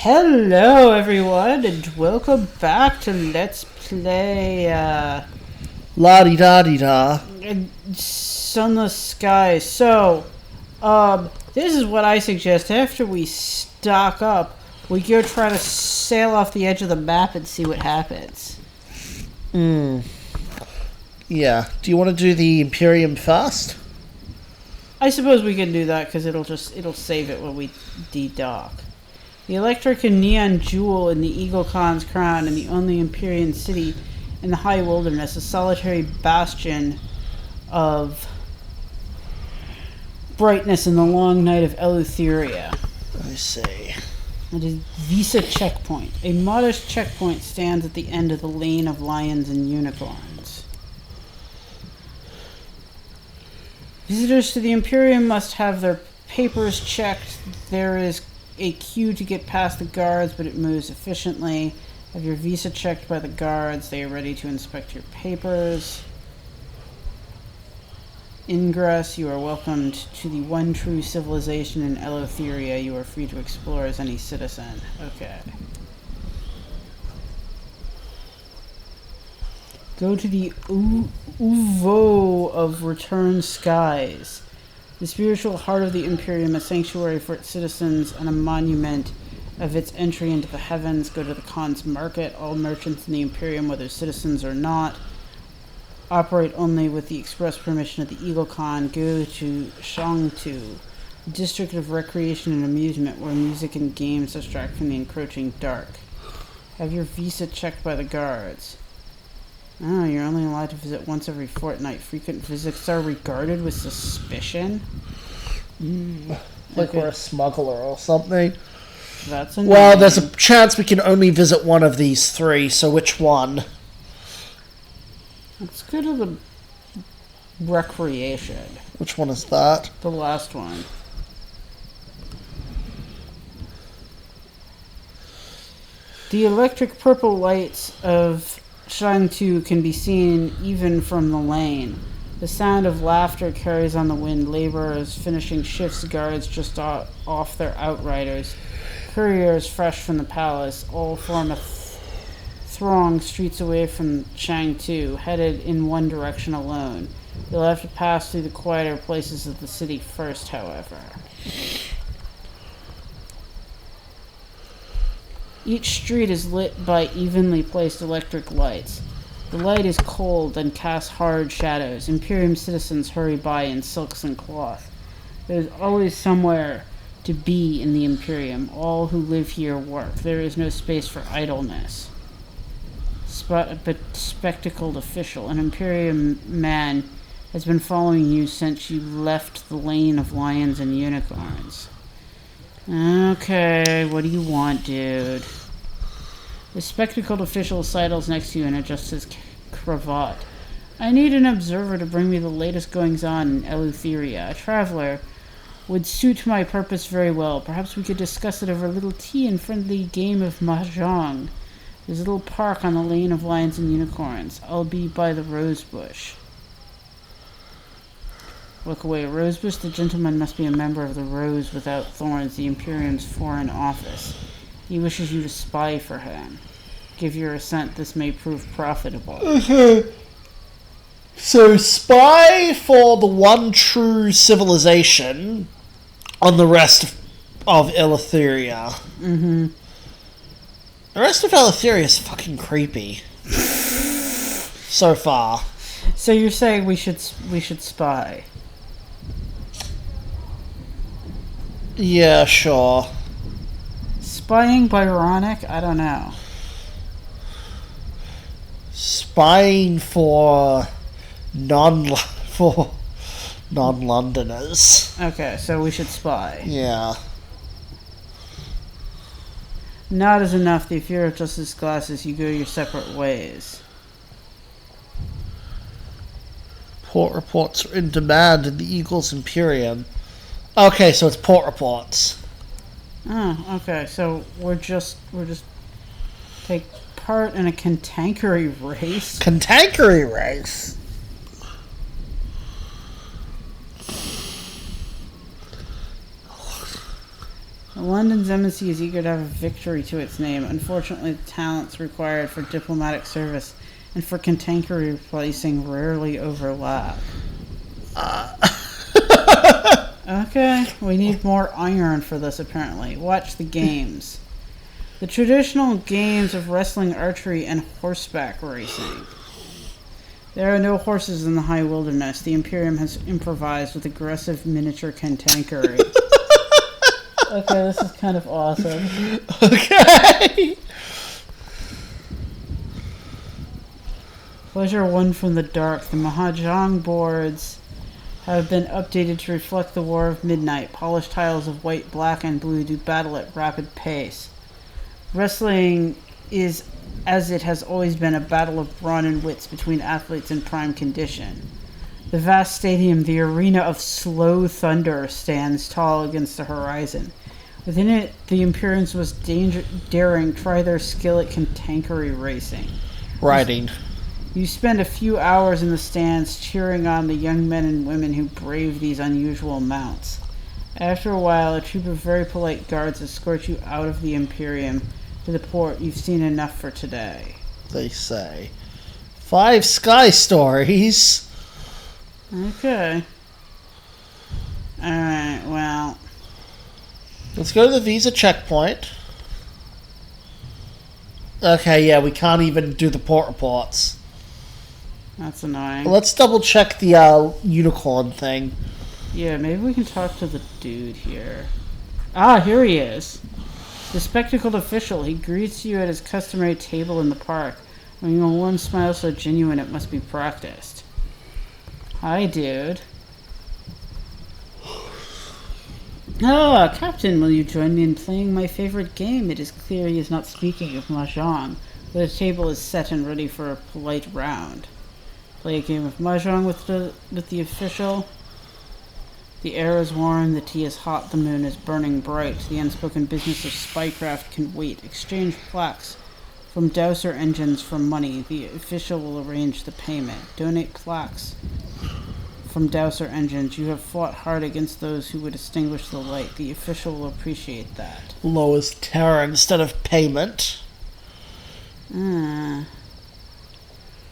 Hello everyone and welcome back to Let's Play La-di-da-di-da. Sunless Skies. So, this is what I suggest. After we stock up, we go try to sail off the edge of the map and see what happens. Yeah. Do you want to do the Imperium first? I suppose we can do that because it'll save it when we de-dock. The electric and neon jewel in the Eagle Khan's crown and the only Empyrean city in the high wilderness, a solitary bastion of brightness in the long night of Eleutheria. I see. It is Visa Checkpoint. A modest checkpoint stands at the end of the lane of lions and unicorns. Visitors to the Imperium must have their papers checked. There is a queue to get past the guards, but it moves efficiently. Have your visa checked by the guards. They are ready to inspect your papers. Ingress. You are welcomed to the one true civilization in Eleutheria. You are free to explore as any citizen. Okay. Go to the Uvo of Returned Skies. The spiritual heart of the Imperium, a sanctuary for its citizens and a monument of its entry into the heavens. Go to the Khan's market. All merchants in the Imperium, whether citizens or not, operate only with the express permission of the Eagle Khan. Go to Shangtu, district of recreation and amusement, where music and games distract from the encroaching dark. Have your visa checked by the guards. Oh, you're only allowed to visit once every fortnight. Frequent visits are regarded with suspicion. Like we're a smuggler or something. That's annoying. Well, there's a chance we can only visit one of these three, so which one? Let's go to the recreation. Which one is that? The last one. The electric purple lights of Shangtu can be seen even from the lane. The sound of laughter carries on the wind. Laborers finishing shifts, guards just off their outriders, couriers fresh from the palace, all form a throng streets away from Shangtu, headed in one direction alone. You'll have to pass through the quieter places of the city first, however. Each street is lit by evenly placed electric lights. The light is cold and casts hard shadows. Imperium citizens hurry by in silks and cloth. There is always somewhere to be in the Imperium. All who live here work. There is no space for idleness. But spectacled official, an Imperium man, has been following you since you left the lane of lions and unicorns. Okay, what do you want, dude? The spectacled official sidles next to you and adjusts his cravat. I need an observer to bring me the latest goings-on in Eleutheria. A traveler would suit my purpose very well. Perhaps we could discuss it over a little tea and friendly game of mahjong. There's a little park on the lane of lions and unicorns. I'll be by the rose bush. Look away. Rosebush, the gentleman must be a member of the Rose Without Thorns, the Imperium's foreign office. He wishes you to spy for him. Give your assent. This may prove profitable. So, spy for the one true civilization on the rest of Eleutheria. Mm-hmm. The rest of Eleutheria is fucking creepy. So far. So you're saying we should spy? Yeah, sure. Spying Byronic? I don't know. Spying for non-Londoners. Okay, so we should spy. Yeah. Not as enough. The fear of justice glasses. You go your separate ways. Port reports are in demand in the Eagle's Imperium. Okay, so it's port reports. Oh, okay. So we're just take part in a cantankerous race. Cantankerous race? London's embassy is eager to have a victory to its name. Unfortunately, the talents required for diplomatic service and for cantankerous replacing rarely overlap. Okay, we need more iron for this apparently. Watch the games. The traditional games of wrestling, archery, and horseback racing. There are no horses in the high wilderness. The Imperium has improvised with aggressive miniature cantankerous. Okay, this is kind of awesome. Okay. Pleasure won from the dark. The Mahjong boards have been updated to reflect the War of Midnight. Polished tiles of white, black, and blue do battle at rapid pace. Wrestling is, as it has always been, a battle of brawn and wits between athletes in prime condition. The vast stadium, the arena of slow thunder, stands tall against the horizon. Within it, the Imperials must daring try their skill at cantankerous racing. Riding. You spend a few hours in the stands cheering on the young men and women who brave these unusual mounts. After a while, a troop of very polite guards escort you out of the Imperium to the port. You've seen enough for today. They say. 5 sky stories. Okay. Alright, well. Let's go to the visa checkpoint. Okay, yeah, we can't even do the port reports. That's annoying. Let's double check the unicorn thing. Yeah, maybe we can talk to the dude here. Ah, here he is. The spectacled official. He greets you at his customary table in the park, wearing a warm smile so genuine it must be practiced. Hi, dude. Ah, Captain, will you join me in playing my favorite game? It is clear he is not speaking of Mahjong, but the table is set and ready for a polite round. Play a game of Mahjong with the official. The air is warm, the tea is hot, the moon is burning bright. The unspoken business of spycraft can wait. Exchange plaques from Dowser engines for money. The official will arrange the payment. Donate plaques from Dowser engines. You have fought hard against those who would extinguish the light. The official will appreciate that. Lowers terror instead of payment.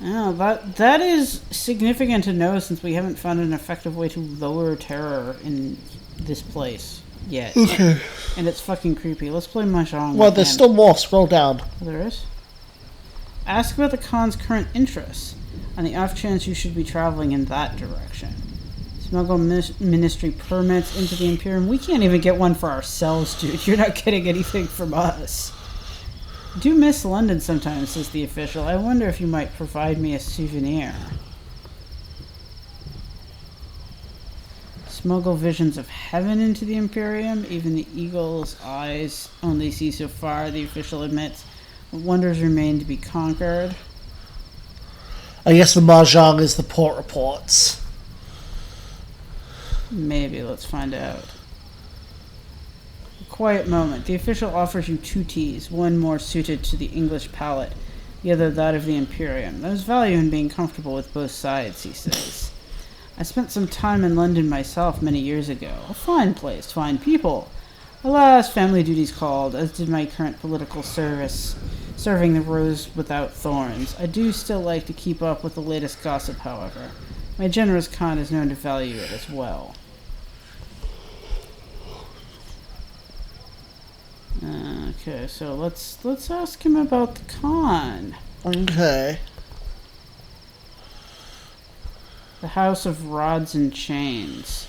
Oh, that is significant to know since we haven't found an effective way to lower terror in this place yet. Okay. And it's fucking creepy. Let's play Mahjong. Well, there's still more. Scroll down. Oh, there is? Ask about the Khan's current interests, on the off chance you should be traveling in that direction. Smuggle ministry permits into the Imperium. We can't even get one for ourselves, dude. You're not getting anything from us. I do miss London sometimes, says the official. I wonder if you might provide me a souvenir. Smuggle visions of heaven into the Imperium. Even the eagle's eyes only see so far, the official admits. Wonders remain to be conquered. I guess the Mahjong is the port reports. Maybe, let's find out. Quiet moment. The official offers you 2 teas, one more suited to the English palate, the other that of the Imperium. There's value in being comfortable with both sides, he says. I spent some time in London myself many years ago. A fine place, fine people. Alas, family duties called, as did my current political service, serving the rose without thorns. I do still like to keep up with the latest gossip, however. My generous Khan is known to value it as well. Okay, so let's ask him about the Khan. Okay. The House of Rods and Chains.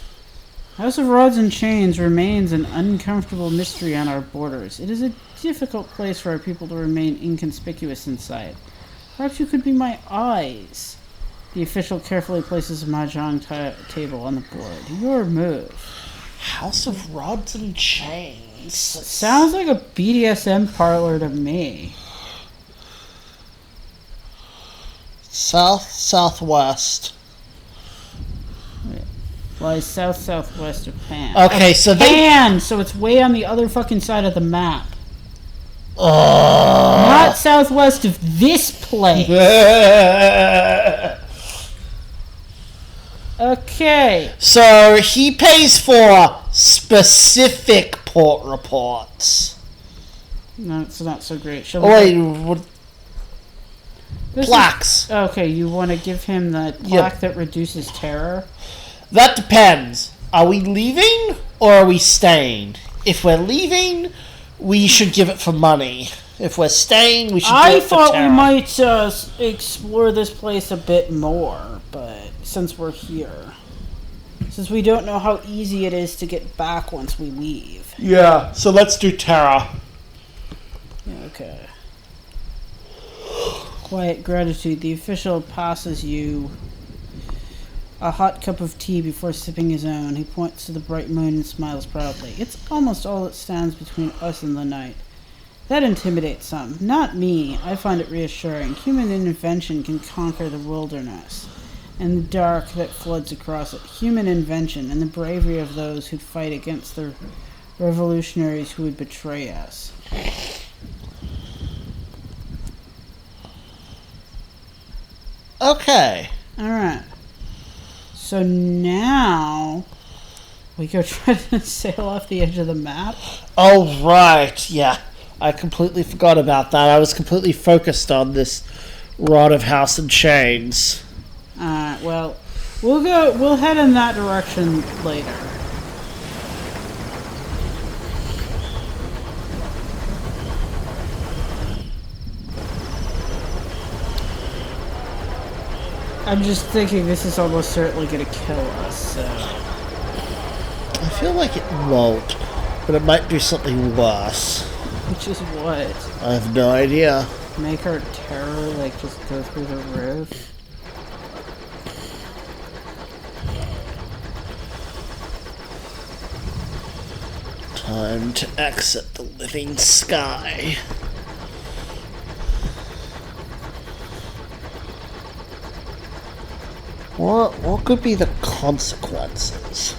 House of Rods and Chains remains an uncomfortable mystery on our borders. It is a difficult place for our people to remain inconspicuous inside. Perhaps you could be my eyes. The official carefully places a mahjong table on the board. Your move. House of Rods and Chains. Sounds like a BDSM parlor to me. Southwest. Lies southwest of Pan. Okay, so Pan! So it's way on the other fucking side of the map. Not southwest of this place. Okay. So he pays for specific port reports. No, it's not so great. Shall Oh, wait, what? This Plaques. Okay, you want to give him the plaque that reduces terror? That depends. Are we leaving or are we staying? If we're leaving, we should give it for money. If we're staying, we should give it for terror. I thought we might explore this place a bit more, but since we're here. Since we don't know how easy it is to get back once we leave. Yeah, so let's do terror. Okay. Quiet gratitude. The official passes you a hot cup of tea before sipping his own. He points to the bright moon and smiles proudly. It's almost all that stands between us and the night. That intimidates some. Not me. I find it reassuring. Human invention can conquer the wilderness and the dark that floods across it. Human invention and the bravery of those who'd fight against the revolutionaries who would betray us. Okay. Alright. So now we go try to sail off the edge of the map. Oh, right. Yeah. I completely forgot about that. I was completely focused on this rod of house and chains. Alright, well, we'll head in that direction later. I'm just thinking this is almost certainly going to kill us, so... I feel like it won't, but it might do something worse. Which is what? I have no idea. Make our terror, like, just go through the roof? Time to exit the living sky. What could be the consequences?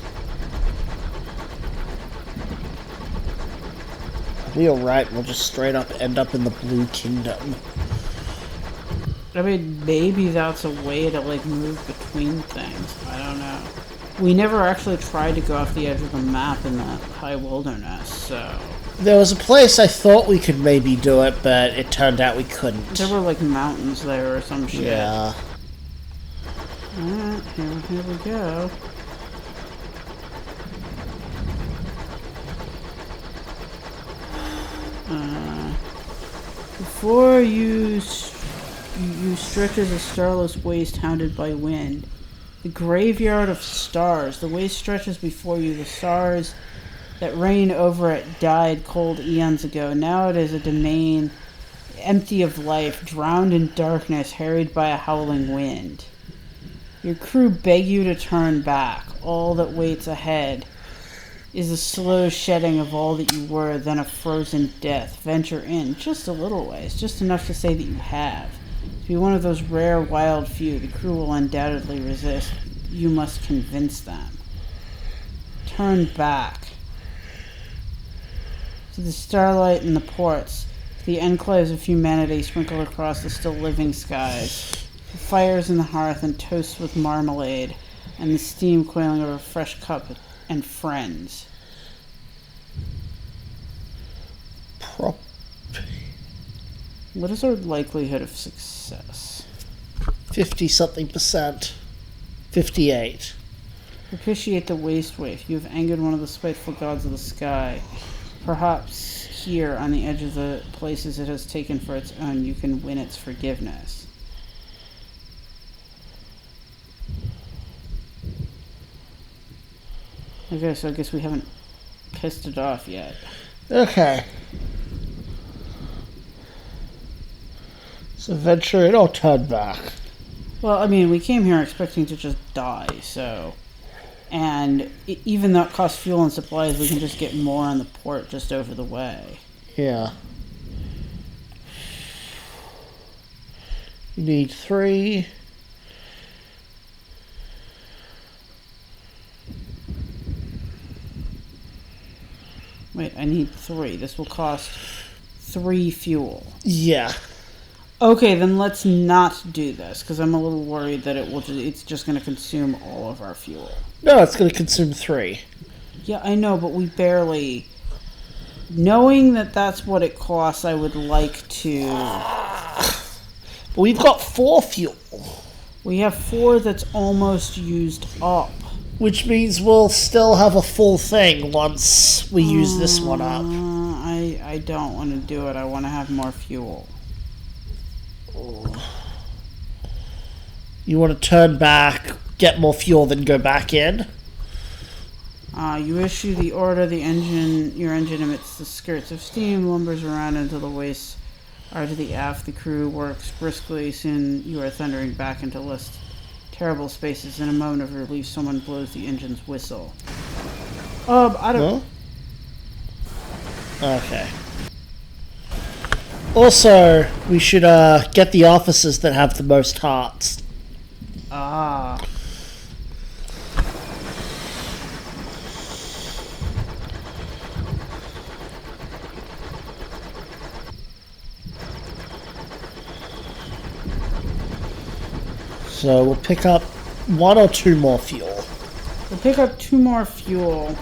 I'll be alright, we'll just straight up end up in the Blue Kingdom. I mean, maybe that's a way to, like, move between things. I don't know. We never actually tried to go off the edge of the map in that high wilderness, so... There was a place I thought we could maybe do it, but it turned out we couldn't. There were, like, mountains there or some shit. Yeah. Alright, here we go. Before you stretches a starless waste hounded by wind. The graveyard of stars. The waste stretches before you. The stars that reign over it died cold eons ago. Now it is a domain empty of life, drowned in darkness, harried by a howling wind. Your crew beg you to turn back. All that waits ahead is a slow shedding of all that you were, then a frozen death. Venture in, just a little ways, just enough to say that you have. To be one of those rare, wild few, the crew will undoubtedly resist. You must convince them. Turn back. To the starlight and the ports, to the enclaves of humanity sprinkled across the still living skies. The fires in the hearth and toasts with marmalade, and the steam coiling over a fresh cup and friends. What is our likelihood of success? 50-something%. 58. Propitiate the waste waif. You have angered one of the spiteful gods of the sky. Perhaps here, on the edge of the places it has taken for its own, you can win its forgiveness. Okay, so I guess we haven't pissed it off yet. Okay. So venture in or turn back? Well, I mean, we came here expecting to just die, so... And even though it costs fuel and supplies, we can just get more on the port just over the way. Yeah. You need 3. Wait, I need 3. This will cost 3 fuel. Yeah. Okay, then let's not do this, because I'm a little worried that it's just going to consume all of our fuel. No, it's going to consume 3. Yeah, I know, but we barely... Knowing that that's what it costs, I would like to... But we've got 4 fuel. We have 4 that's almost used up. Which means we'll still have a full thing once we use this one up. I don't want to do it. I want to have more fuel. You want to turn back, get more fuel, then go back in? You issue the order. Your engine emits the skirts of steam, lumbers around until the wastes are to the aft. The crew works briskly. Soon you are thundering back into less terrible spaces. In a moment of relief, someone blows the engine's whistle. I don't... Huh? Okay. Also, we should get the officers that have the most hearts. Ah. So we'll pick up 1 or 2 more fuel. We'll pick up 2 more fuel.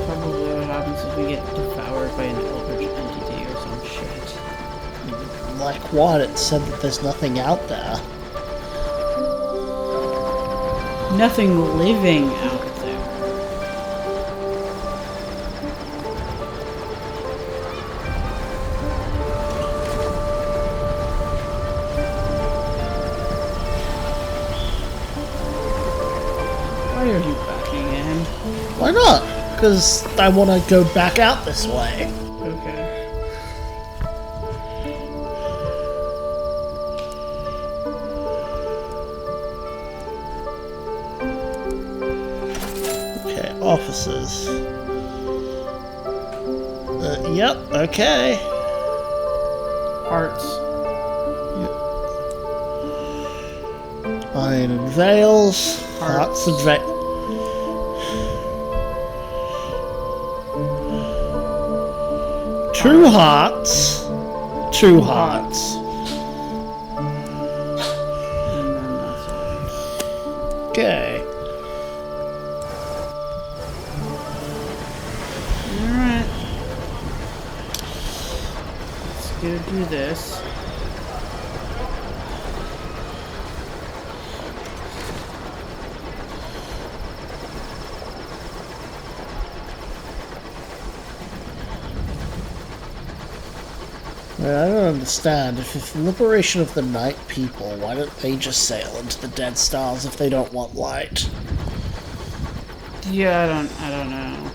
Probably what happens is we get devoured by an eldritch entity or some shit. Like what? It said that there's nothing out there. Nothing living out there. Why are you backing in? Why not? Because I want to go back out this way. Okay. Okay, officers. Yep, okay. Hearts. Iron and veils. Hearts and veils. Two hearts. 2 hearts. And then that's all. Okay. Alright. Let's go do this. I don't understand. If it's liberation of the night people, why don't they just sail into the Dead Stars if they don't want light? Yeah, I don't know.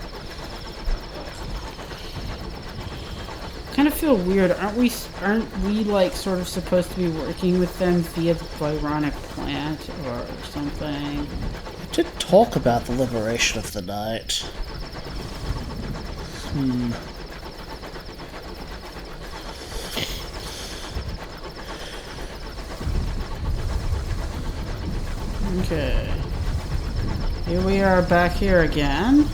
Kind of feel weird. Aren't we like sort of supposed to be working with them via the Byronic plant or something? We did talk about the liberation of the night. Okay. Here we are back here again.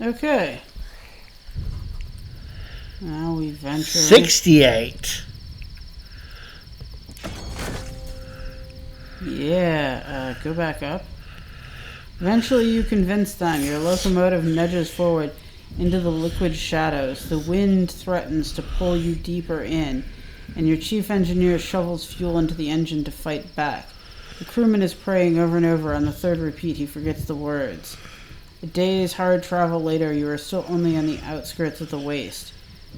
Okay. Now we venture... 68. Yeah, go back up. Eventually you convince them. Your locomotive nudges forward into the liquid shadows. The wind threatens to pull you deeper in, and your chief engineer shovels fuel into the engine to fight back. The crewman is praying over and over. On the third repeat, he forgets the words. A day's hard travel later, you are still only on the outskirts of the waste.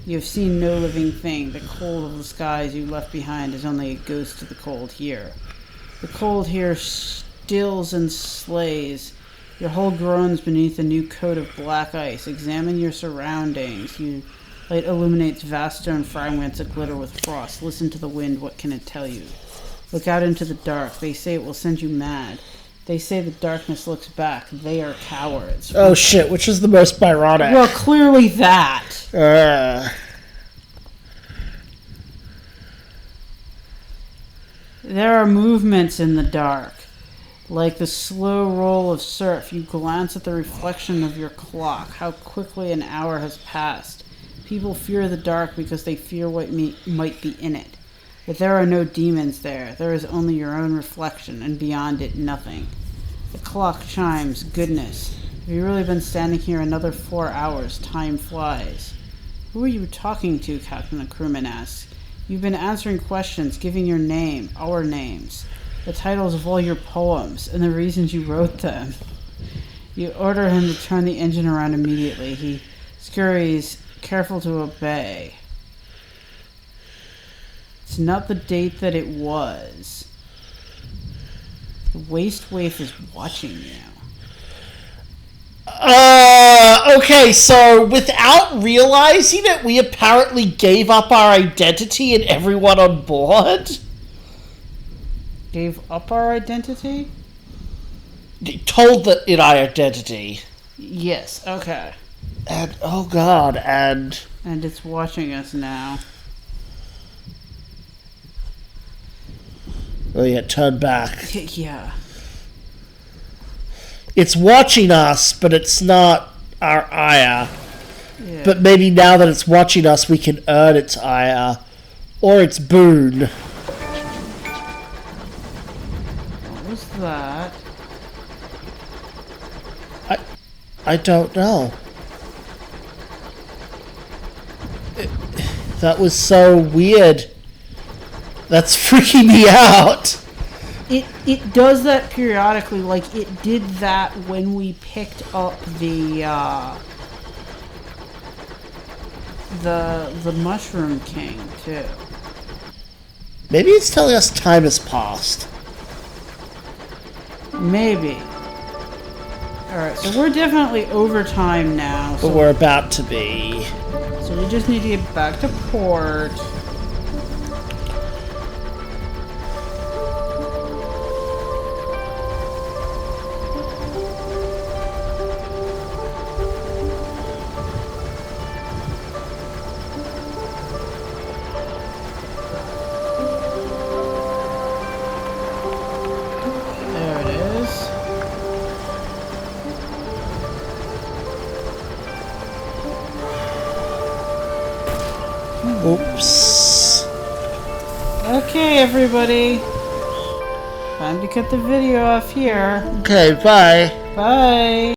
You have seen no living thing. The cold of the skies you left behind is only a ghost of the cold here. The cold here stills and slays. Your hull groans beneath a new coat of black ice. Examine your surroundings. You Light illuminates vast stone fragments that glitter with frost. Listen to the wind, what can it tell you? Look out into the dark. They say it will send you mad. They say the darkness looks back. They are cowards. Oh shit, which is the most Byronic? Well, clearly that. There are movements in the dark. Like the slow roll of surf, you glance at the reflection of your clock. How quickly an hour has passed. People fear the dark because they fear what might be in it. But there are no demons there. There is only your own reflection, and beyond it, nothing. The clock chimes. Goodness. Have you really been standing here another 4 hours? Time flies. Who are you talking to? Captain the crewman asks. You've been answering questions, giving your name, our names, the titles of all your poems, and the reasons you wrote them. You order him to turn the engine around immediately. He scurries, careful to obey. It's not the date that it was. The waste waif is watching you. Okay, so without realizing it, we apparently gave up our identity and everyone on board? Gave up our identity? Told that in our identity. Yes, okay. And, oh god, and it's watching us now. Oh yeah, turn back. Yeah. It's watching us, but it's not our ire. Yeah. But maybe now that it's watching us, we can earn its ire. Or its boon. What was that? I don't know. That was so weird. That's freaking me out. It does that periodically, like it did that when we picked up the Mushroom King too. Maybe it's telling us time has passed. Maybe. Alright, so we're definitely over time now. But we're about to be. So we just need to get back to port. Oops. Okay, everybody. Time to cut the video off here. Okay, bye. Bye.